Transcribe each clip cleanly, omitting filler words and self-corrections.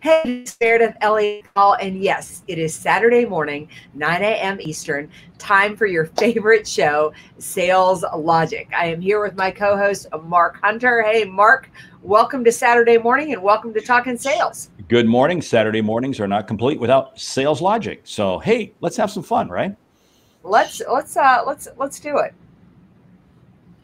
Hey, it's Meridith, Elliott, Powell, and yes, it is Saturday morning, 9 a.m. Eastern, time for your favorite show, Sales Logic. I am here with my co-host, Mark Hunter. Hey, Mark, welcome to Saturday morning and welcome to Talking Sales. Good morning. Saturday mornings are not complete without Sales Logic. So, hey, let's have some fun, right? Let's do it.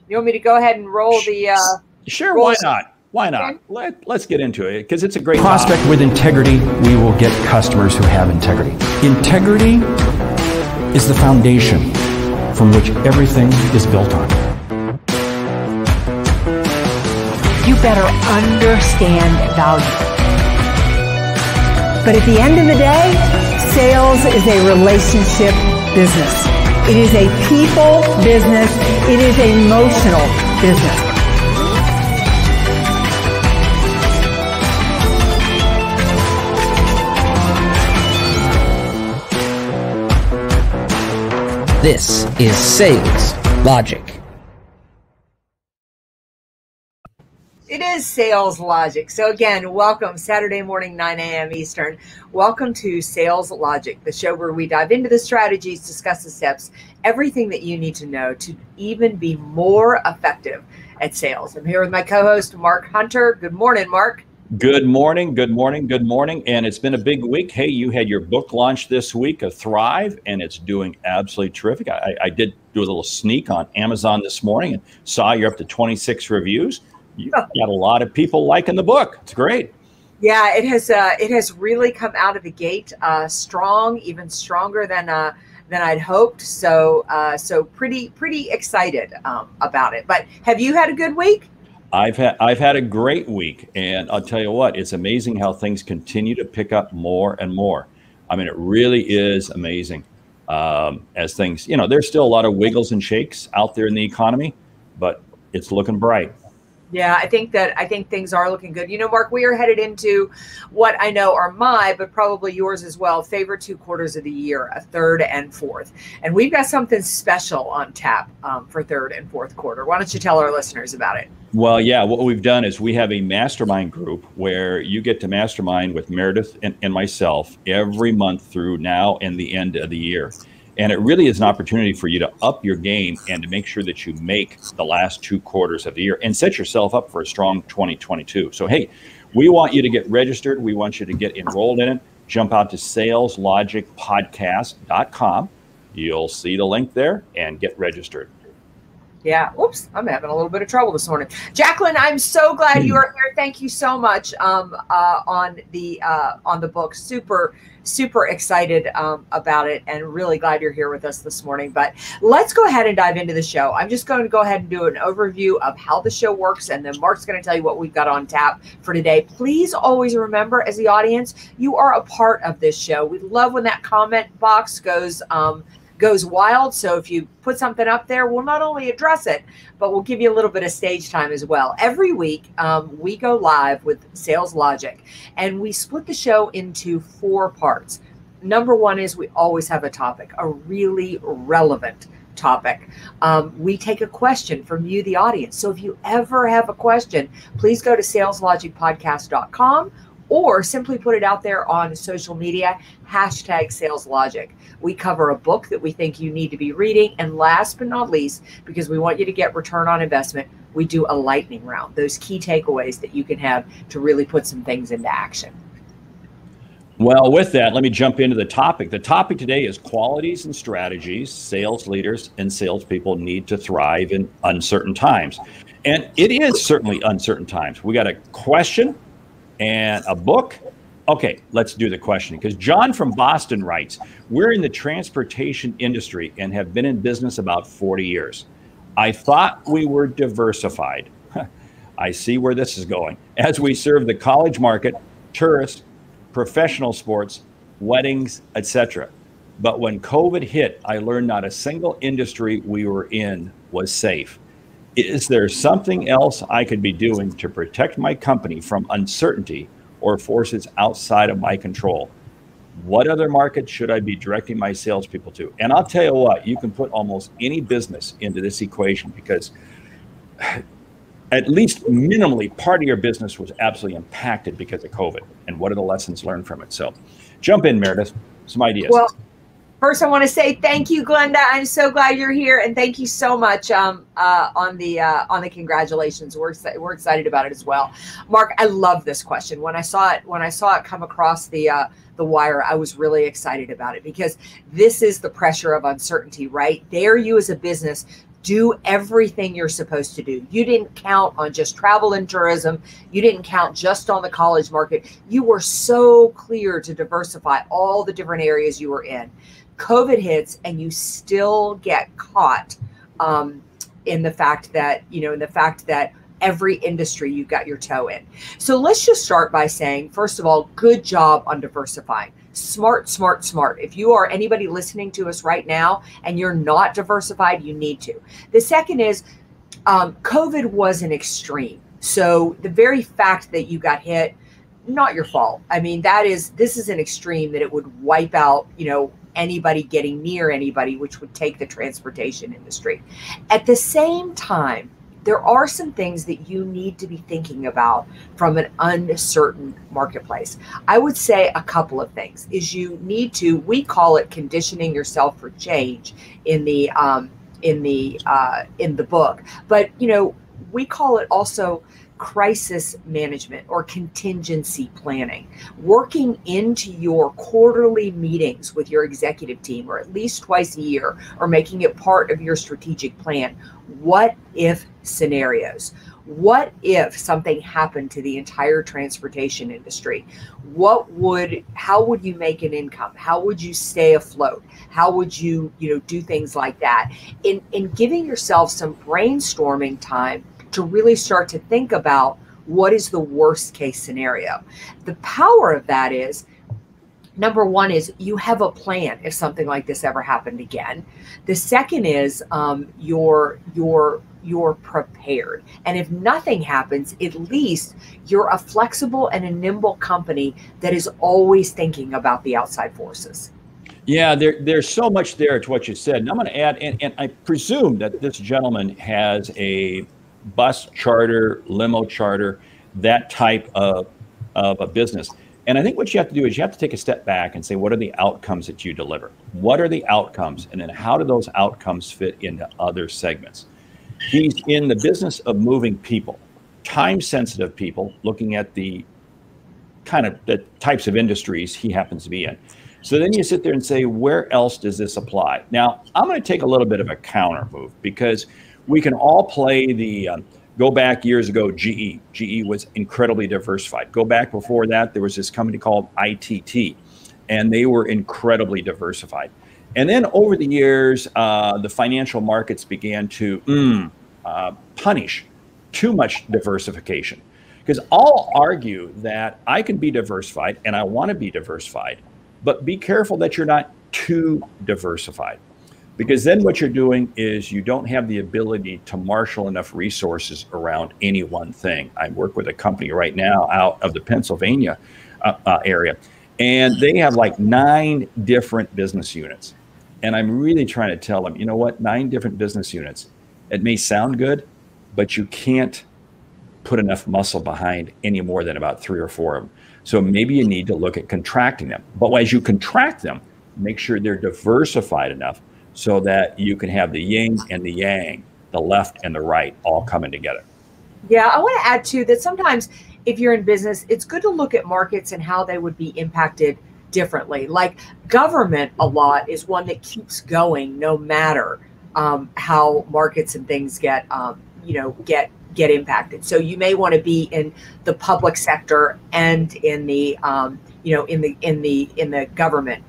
You want me to go ahead and roll the? Sure. Why not? Why not? Let's get into it because it's a great prospect with integrity. We will get customers who have integrity. Integrity is the foundation from which everything is built on. You better understand value. But at the end of the day, sales is a relationship business. It is a people business. It is an emotional business. This is Sales Logic. It is Sales Logic. So again, welcome Saturday morning, 9 a.m. Eastern. Welcome to Sales Logic, the show where we dive into the strategies, discuss the steps, everything that you need to know to even be more effective at sales. I'm here with my co-host, Mark Hunter. Good morning, Mark. Good morning, good morning, good morning. And it's been a big week. Hey, you had your book launch this week, Thrive, and it's doing absolutely terrific. I did do a little sneak on Amazon this morning and saw you're up to 26 reviews. You've got a lot of people liking the book. It's great. Yeah, it has really come out of the gate strong, even stronger than I'd hoped. So pretty excited about it. But have you had a good week? I've had a great week, and I'll tell you what, it's amazing how things continue to pick up more and more. I mean, it really is amazing as things, there's still a lot of wiggles and shakes out there in the economy, but it's looking bright. Yeah, I think things are looking good. Mark, we are headed into what I know are my, but probably yours as well, favorite 2 quarters of the year, a third and fourth. And we've got something special on tap for third and fourth quarter. Why don't you tell our listeners about it? Well, yeah, what we've done is we have a mastermind group where you get to mastermind with Meridith and myself every month through now and the end of the year. And it really is an opportunity for you to up your game and to make sure that you make the last 2 quarters of the year and set yourself up for a strong 2022. So, hey, we want you to get registered. We want you to get enrolled in it. Jump out to saleslogicpodcast.com. You'll see the link there and get registered. Yeah. Oops. I'm having a little bit of trouble this morning. Jacqueline, I'm so glad you are here. Thank you so much on the book. Super excited about it and really glad you're here with us this morning. But let's go ahead and dive into the show. I'm just going to go ahead and do an overview of how the show works, and then Mark's going to tell you what we've got on tap for today. Please always remember, as the audience, you are a part of this show. We love when that comment box goes wild. So if you put something up there, we'll not only address it, but we'll give you a little bit of stage time as well. Every week, we go live with Sales Logic, and we split the show into 4 parts. Number 1 is we always have a topic, a really relevant topic. We take a question from you, the audience. So if you ever have a question, please go to saleslogicpodcast.com or simply put it out there on social media, #SalesLogic. We cover a book that we think you need to be reading. And last but not least, because we want you to get return on investment, we do a lightning round, those key takeaways that you can have to really put some things into action. Well, with that, let me jump into the topic. The topic today is qualities and strategies sales leaders and salespeople need to thrive in uncertain times. And it is certainly uncertain times. We got a question and a book. Okay, let's do the question, because John from Boston writes, we're in the transportation industry and have been in business about 40 years. I thought we were diversified. I see where this is going. As we serve the college market, tourists, professional sports, weddings, etc. But when COVID hit, I learned not a single industry we were in was safe. Is there something else I could be doing to protect my company from uncertainty or forces outside of my control? What other markets should I be directing my salespeople to? And I'll tell you what, you can put almost any business into this equation, because at least minimally, part of your business was absolutely impacted because of COVID. And what are the lessons learned from it? So jump in, Meredith, some ideas. Well, first, I want to say thank you, Glenda. I'm so glad you're here, and thank you so much on the congratulations. We're excited about it as well. Mark, I love this question. When I saw it come across the wire, I was really excited about it because this is the pressure of uncertainty, right? There, you as a business do everything you're supposed to do. You didn't count on just travel and tourism. You didn't count just on the college market. You were so clear to diversify all the different areas you were in. COVID hits and you still get caught in the fact that, every industry you got your toe in. So let's just start by saying, first of all, good job on diversifying. Smart, smart, smart. If you are anybody listening to us right now and you're not diversified, you need to. The second is COVID was an extreme. So the very fact that you got hit, not your fault. I mean, this is an extreme that it would wipe out, anybody getting near anybody, which would take the transportation industry. At the same time, there are some things that you need to be thinking about from an uncertain marketplace. I would say a couple of things is you need to, we call it conditioning yourself for change in the book, but we call it also crisis management or contingency planning, working into your quarterly meetings with your executive team, or at least twice a year, or making it part of your strategic plan. What if scenarios? What if something happened to the entire transportation industry? How would you make an income? How would you stay afloat? How would you, do things like that? In giving yourself some brainstorming time to really start to think about what is the worst case scenario. The power of that is, number one is you have a plan if something like this ever happened again. The second is you're prepared. And if nothing happens, at least you're a flexible and a nimble company that is always thinking about the outside forces. Yeah, there's so much there to what you said. And I'm going to add, and I presume that this gentleman has a bus charter, limo charter, that type of a business. And I think what you have to do is you have to take a step back and say, what are the outcomes that you deliver? What are the outcomes? And then how do those outcomes fit into other segments? He's in the business of moving people, time-sensitive people, looking at the kind of the types of industries he happens to be in. So then you sit there and say, where else does this apply? Now, I'm going to take a little bit of a counter move because we can all play the, go back years ago, GE. GE was incredibly diversified. Go back before that, there was this company called ITT, and they were incredibly diversified. And then over the years, the financial markets began to punish too much diversification. Because I'll argue that I can be diversified, and I want to be diversified, but be careful that you're not too diversified. Because then what you're doing is you don't have the ability to marshal enough resources around any one thing. I work with a company right now out of the Pennsylvania area, and they have like 9 different business units. And I'm really trying to tell them, you know what, 9 different business units. It may sound good, but you can't put enough muscle behind any more than about 3 or 4 of them. So maybe you need to look at contracting them. But as you contract them, make sure they're diversified enough so that you can have the yin and the yang, the left and the right, all coming together. Yeah, I want to add too that sometimes if you're in business, it's good to look at markets and how they would be impacted differently. Like government a lot is one that keeps going no matter how markets and things get impacted. So you may want to be in the public sector and in the in the government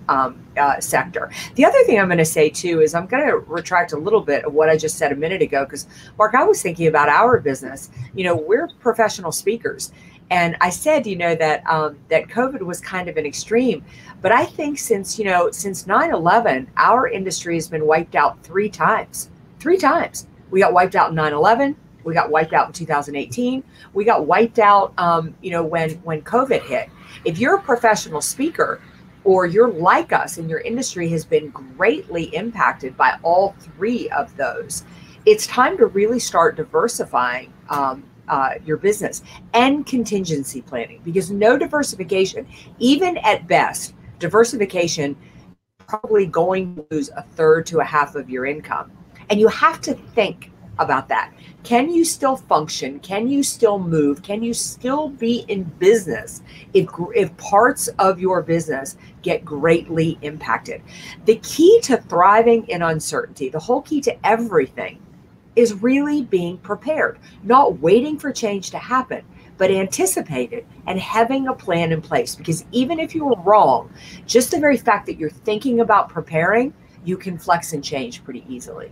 sector. The other thing I'm going to say too is I'm going to retract a little bit of what I just said a minute ago, because Mark, I was thinking about our business. We're professional speakers, and I said that that COVID was kind of an extreme, but I think since 9/11, our industry has been wiped out 3 times. 3 times. We got wiped out in 9/11. We got wiped out in 2018. We got wiped out, when COVID hit. If you're a professional speaker, or you're like us and your industry has been greatly impacted by all 3 of those, it's time to really start diversifying your business, and contingency planning, because no diversification, even at best, diversification probably going to lose a third to a half of your income. And you have to think about that. Can you still function? Can you still move? Can you still be in business if parts of your business get greatly impacted? The key to thriving in uncertainty, the whole key to everything, is really being prepared, not waiting for change to happen, but anticipate it and having a plan in place. Because even if you were wrong, just the very fact that you're thinking about preparing, you can flex and change pretty easily.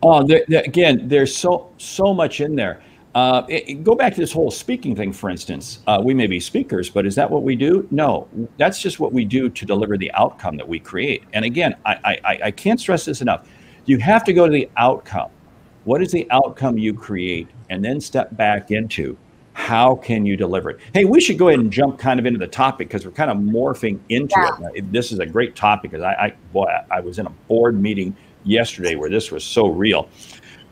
Oh, again, there's so much in there. Go back to this whole speaking thing, for instance. We may be speakers, but is that what we do? No, that's just what we do to deliver the outcome that we create. And again, I can't stress this enough. You have to go to the outcome. What is the outcome you create? And then step back into how can you deliver it? Hey, we should go ahead and jump kind of into the topic, because we're kind of morphing into it. This is a great topic, because I was in a board meeting yesterday where this was so real.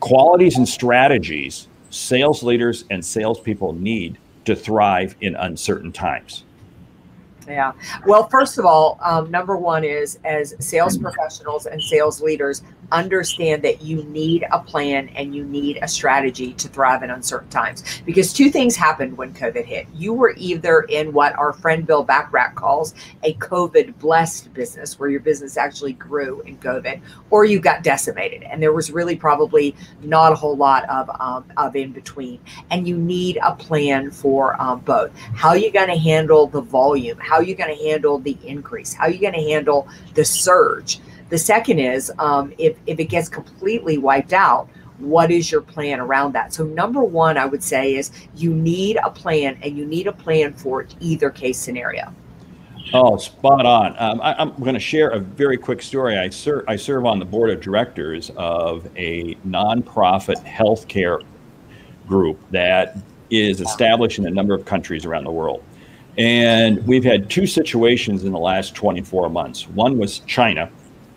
Qualities and strategies sales leaders and salespeople need to thrive in uncertain times. Yeah. Well, first of all, number one is, as sales professionals and sales leaders, understand that you need a plan and you need a strategy to thrive in uncertain times. Because two things happened when COVID hit. You were either in what our friend Bill Backrack calls a COVID blessed business, where your business actually grew in COVID, or you got decimated. And there was really probably not a whole lot of in between. And you need a plan for both. How are you going to handle the volume? How are you going to handle the increase? How are you going to handle the surge? The second is, if it gets completely wiped out, what is your plan around that? So number one, I would say, is you need a plan, and you need a plan for either case scenario. Oh, spot on. I'm going to share a very quick story. I serve on the board of directors of a nonprofit healthcare group that is established in a number of countries around the world. And we've had two situations in the last 24 months. One was China,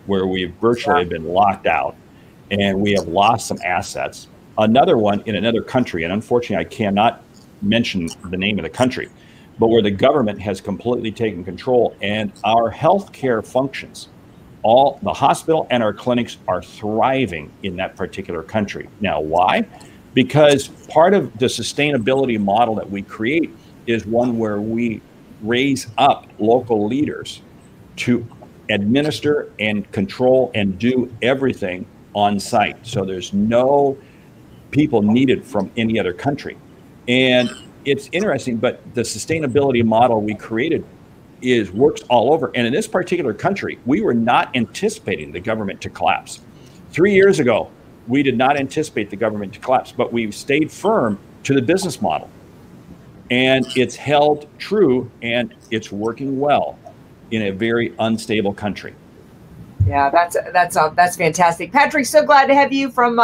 where we've virtually been locked out and we have lost some assets. Another one in another country, and unfortunately I cannot mention the name of the country, but where the government has completely taken control, and our healthcare functions, all the hospital and our clinics, are thriving in that particular country. Now, why? Because part of the sustainability model that we create is one where we raise up local leaders to administer and control and do everything on site. So there's no people needed from any other country. And it's interesting, but the sustainability model we created works all over. And in this particular country, we were not anticipating the government to collapse. 3 years ago, we did not anticipate the government to collapse, but we stayed firm to the business model. And it's held true, and it's working well in a very unstable country. Yeah, that's fantastic, Patrick. So glad to have you from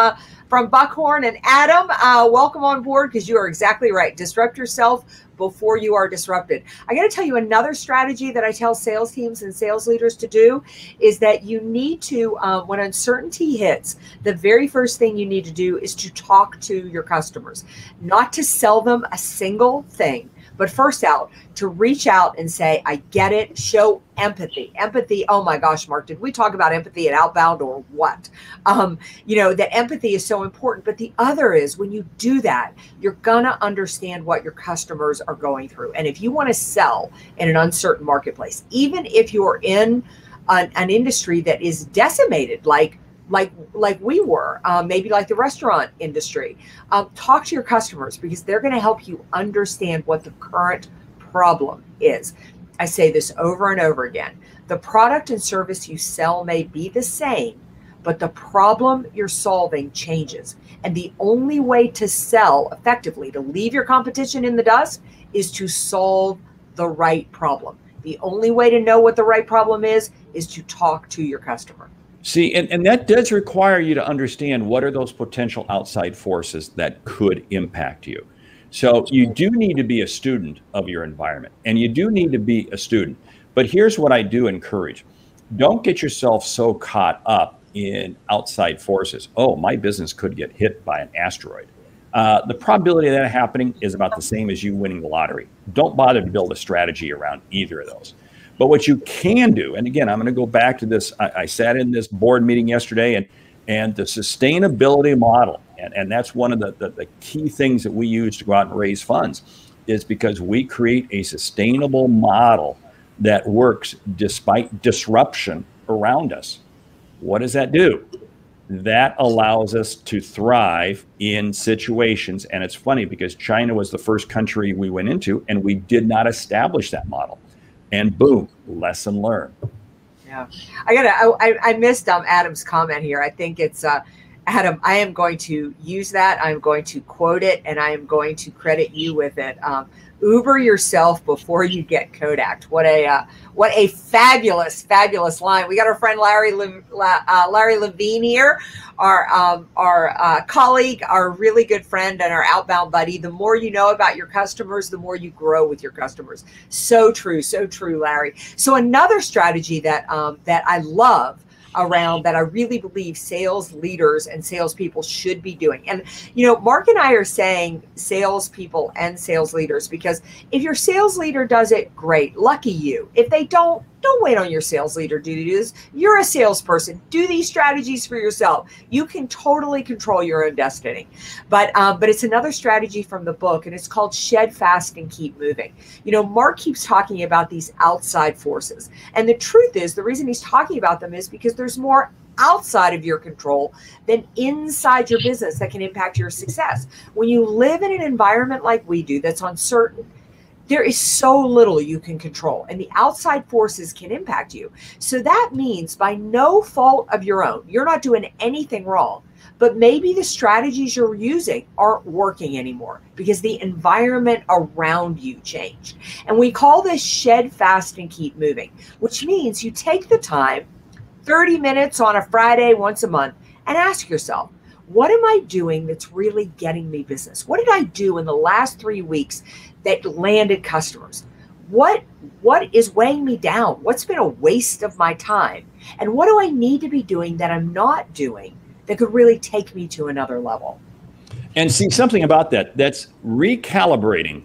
Buckhorn. And Adam, welcome on board, because you are exactly right. Disrupt yourself before you are disrupted. I got to tell you, another strategy that I tell sales teams and sales leaders to do is that you need to, when uncertainty hits, the very first thing you need to do is to talk to your customers, not to sell them a single thing, but first to reach out and say, I get it, show empathy. Empathy, oh my gosh, Mark, did we talk about empathy at Outbound or what? That empathy is so important. But the other is, when you do that, you're gonna understand what your customers are going through. And if you wanna sell in an uncertain marketplace, even if you're in an industry that is decimated, like we were, maybe like the restaurant industry, talk to your customers, because they're going to help you understand what the current problem is. I say this over and over again. The product and service you sell may be the same, but the problem you're solving changes. And the only way to sell effectively, to leave your competition in the dust, is to solve the right problem. The only way to know what the right problem is to talk to your customer. See, and that does require you to understand what are those potential outside forces that could impact you. So you do need to be a student of your environment, and you do need to be a student. But here's what I do encourage. Don't get yourself so caught up in outside forces. Oh, my business could get hit by an asteroid. The probability of that happening is about the same as you winning the lottery. Don't bother to build a strategy around either of those. But what you can do, and again, I'm going to go back to this. I sat in this board meeting yesterday, and the sustainability model, and that's one of the key things that we use to go out and raise funds, is because we create a sustainable model that works despite disruption around us. What does that do? That allows us to thrive in situations. And it's funny because China was the first country we went into, and we did not establish that model. And boom, lesson learned. Yeah, I missed Adam's comment here. I think it's Adam. I am going to use that. I'm going to quote it, and I am going to credit you with it. Uber yourself before you get Kodak. What a fabulous line. We got our friend Larry Levine here, our colleague, our really good friend, and our outbound buddy. The more you know about your customers, the more you grow with your customers. So true, Larry. So another strategy that I love around that I really believe sales leaders and salespeople should be doing. And, Mark and I are saying salespeople and sales leaders, because if your sales leader does it, great, lucky you. If they don't wait on your sales leader to do this. You're a salesperson. Do these strategies for yourself. You can totally control your own destiny. But it's another strategy from the book, and it's called Shed Fast and Keep Moving. Mark keeps talking about these outside forces. And the truth is, the reason he's talking about them is because there's more outside of your control than inside your business that can impact your success. When you live in an environment like we do that's uncertain, there is so little you can control, and the outside forces can impact you. So that means by no fault of your own, you're not doing anything wrong, but maybe the strategies you're using aren't working anymore because the environment around you changed. And we call this Shed Fast and Keep Moving, which means you take the time, 30 minutes on a Friday once a month, and ask yourself, what am I doing that's really getting me business? What did I do in the last 3 weeks that landed customers? What is weighing me down? What's been a waste of my time? And what do I need to be doing that I'm not doing that could really take me to another level? And see, something about that's recalibrating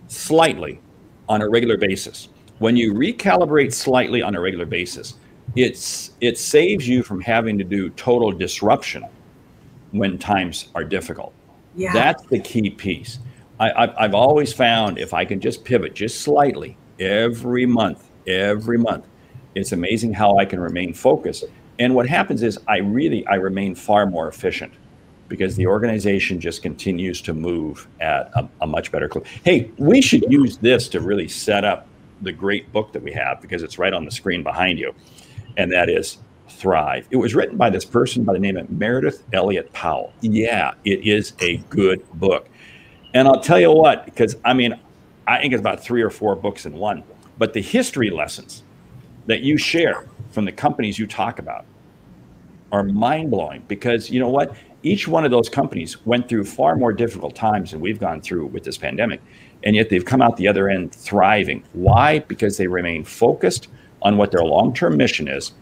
slightly on a regular basis. When you recalibrate slightly on a regular basis, it saves you from having to do total disruption when times are difficult. Yeah. That's the key piece. I've always found if I can just pivot just slightly every month, it's amazing how I can remain focused. And what happens is I remain far more efficient because the organization just continues to move at a much better clip. Hey, we should use this to really set up the great book that we have, because it's right on the screen behind you. And that is Thrive. It was written by this person by the name of Meridith Elliott Powell. Yeah, it is a good book. And I'll tell you what, because I think it's about 3 or 4 books in one, but the history lessons that you share from the companies you talk about are mind-blowing, because you know what? Each one of those companies went through far more difficult times than we've gone through with this pandemic, and yet they've come out the other end thriving. Why? Because they remain focused on what their long-term mission is,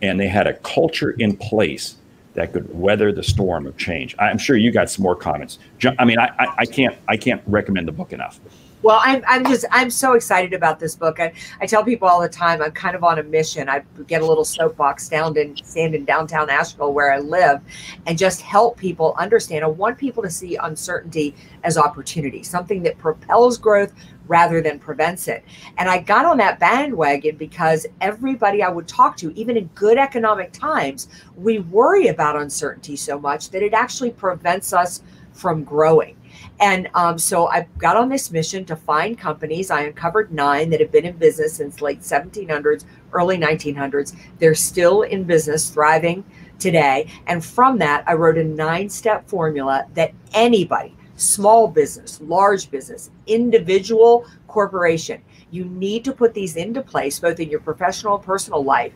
and they had a culture in place that could weather the storm of change. I'm sure you got some more comments. I can't recommend the book enough. Well, I'm so excited about this book. I tell people all the time, I'm kind of on a mission. I get a little soapbox stand in downtown Asheville where I live and just help people understand. I want people to see uncertainty as opportunity, something that propels growth rather than prevents it. And I got on that bandwagon because everybody I would talk to, even in good economic times, we worry about uncertainty so much that it actually prevents us from growing. And so I got on this mission to find companies. I uncovered 9 that have been in business since late 1700s, early 1900s. They're still in business, thriving today. And from that, I wrote a 9-step formula that anybody, small business, large business, individual, corporation, you need to put these into place, both in your professional and personal life,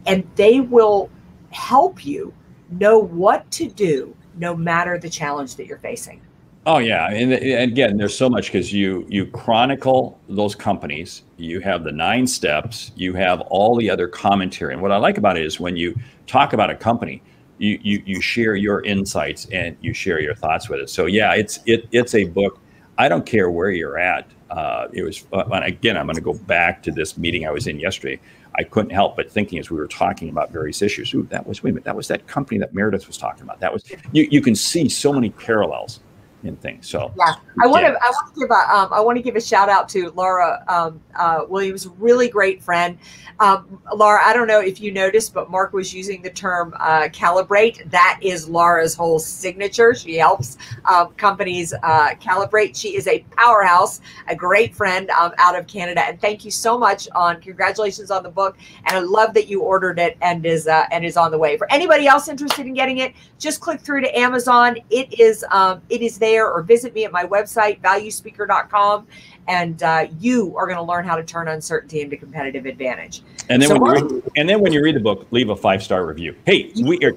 and they will help you know what to do no matter the challenge that you're facing. Oh yeah, and again, there's so much, because you chronicle those companies, you have the 9 steps, you have all the other commentary. And what I like about it is when you talk about a company, you share your insights and you share your thoughts with it. So yeah, it's a book. I don't care where you're at. It was, again, I'm going to go back to this meeting I was in yesterday. I couldn't help but thinking as we were talking about various issues, ooh, wait a minute, that was that company that Meridith was talking about. That was, you can see so many parallels in things. So yeah, I want to give a shout out to Laura Williams, really great friend. Laura, I don't know if you noticed, but Mark was using the term calibrate. That is Laura's whole signature. She helps companies calibrate. She is a powerhouse, a great friend out of Canada. And thank you so much. Congratulations on the book. And I love that you ordered it and is on the way. For anybody else interested in getting it, just click through to Amazon. It is there, or visit me at my website, valuespeaker.com. And you are going to learn how to turn uncertainty into competitive advantage. And then, when you read the book, leave a 5-star review. Hey,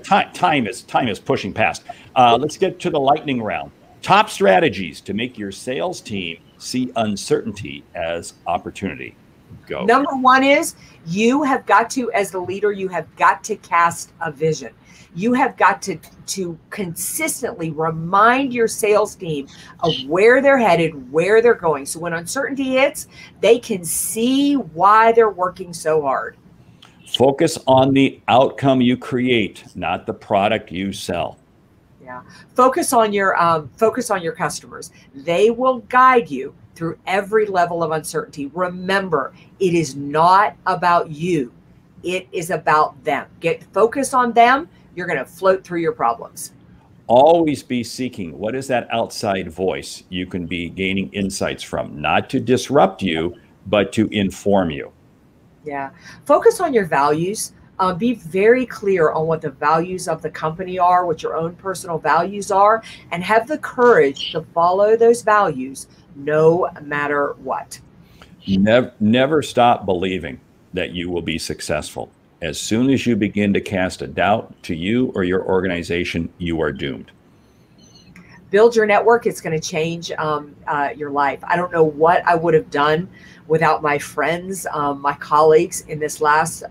time is pushing past. Let's get to the lightning round. Top strategies to make your sales team see uncertainty as opportunity. Go. Number one is you have got to, as the leader, you have got to cast a vision. You have got to consistently remind your sales team of where they're headed, where they're going. So when uncertainty hits, they can see why they're working so hard. Focus on the outcome you create, not the product you sell. Yeah. Focus on your customers. They will guide you through every level of uncertainty. Remember, it is not about you. It is about them. Get focused on them. You're going to float through your problems. Always be seeking what is that outside voice you can be gaining insights from, not to disrupt you, but to inform you. Yeah. Focus on your values. Be very clear on what the values of the company are, what your own personal values are, and have the courage to follow those values no matter what. Never stop believing that you will be successful. As soon as you begin to cast a doubt to you or your organization, you are doomed. Build your network. It's going to change your life. I don't know what I would have done without my friends, my colleagues in this last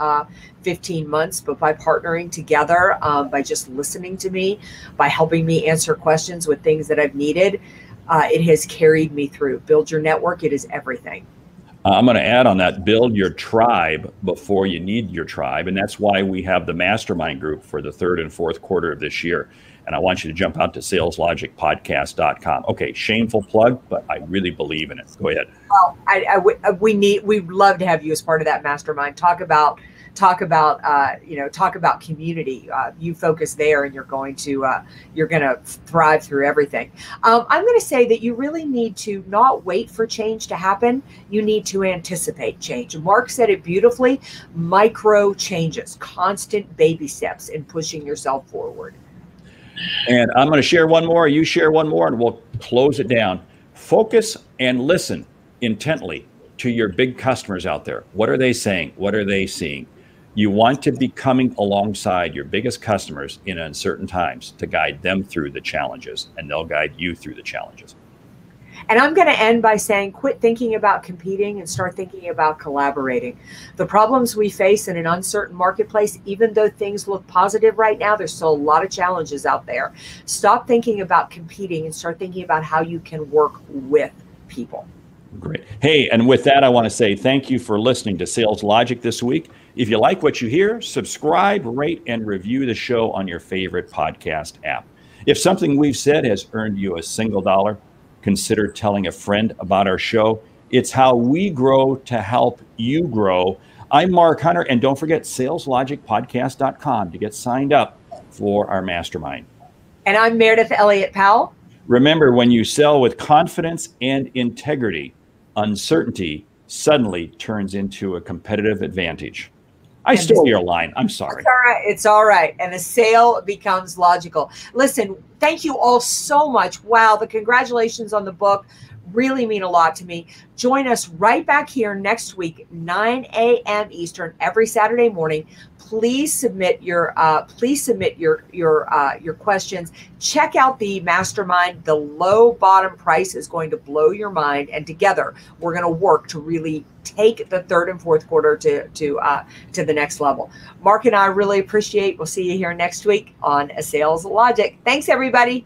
15 months, but by partnering together, by just listening to me, by helping me answer questions with things that I've needed, it has carried me through. Build your network. It is everything. I'm going to add on that, build your tribe before you need your tribe. And that's why we have the mastermind group for the 3rd and 4th quarter of this year. And I want you to jump out to saleslogicpodcast.com. Okay, shameful plug, but I really believe in it. Go ahead. Well, we'd love to have you as part of that mastermind. Talk about community. You focus there, and you're going to thrive through everything. I'm going to say that you really need to not wait for change to happen. You need to anticipate change. Mark said it beautifully: micro changes, constant baby steps in pushing yourself forward. And I'm going to share one more. You share one more, and we'll close it down. Focus and listen intently to your big customers out there. What are they saying? What are they seeing? You want to be coming alongside your biggest customers in uncertain times to guide them through the challenges, and they'll guide you through the challenges. And I'm going to end by saying, quit thinking about competing and start thinking about collaborating. The problems we face in an uncertain marketplace, even though things look positive right now, there's still a lot of challenges out there. Stop thinking about competing and start thinking about how you can work with people. Great. Hey, and with that, I want to say thank you for listening to Sales Logic this week. If you like what you hear, subscribe, rate, and review the show on your favorite podcast app. If something we've said has earned you a single dollar, consider telling a friend about our show. It's how we grow to help you grow. I'm Mark Hunter, and don't forget saleslogicpodcast.com to get signed up for our mastermind. And I'm Meridith Elliott Powell. Remember, when you sell with confidence and integrity, uncertainty suddenly turns into a competitive advantage. I stole your line. I'm sorry. It's all right. It's all right. And the sale becomes logical. Listen, thank you all so much. Wow. The congratulations on the book. really mean a lot to me. Join us right back here next week, 9 a.m. Eastern, every Saturday morning. Please submit your questions. Check out the mastermind. The low bottom price is going to blow your mind, and together we're going to work to really take the third and fourth quarter to the next level. Mark and I really appreciate. We'll see you here next week on Sales Logic. Thanks, everybody.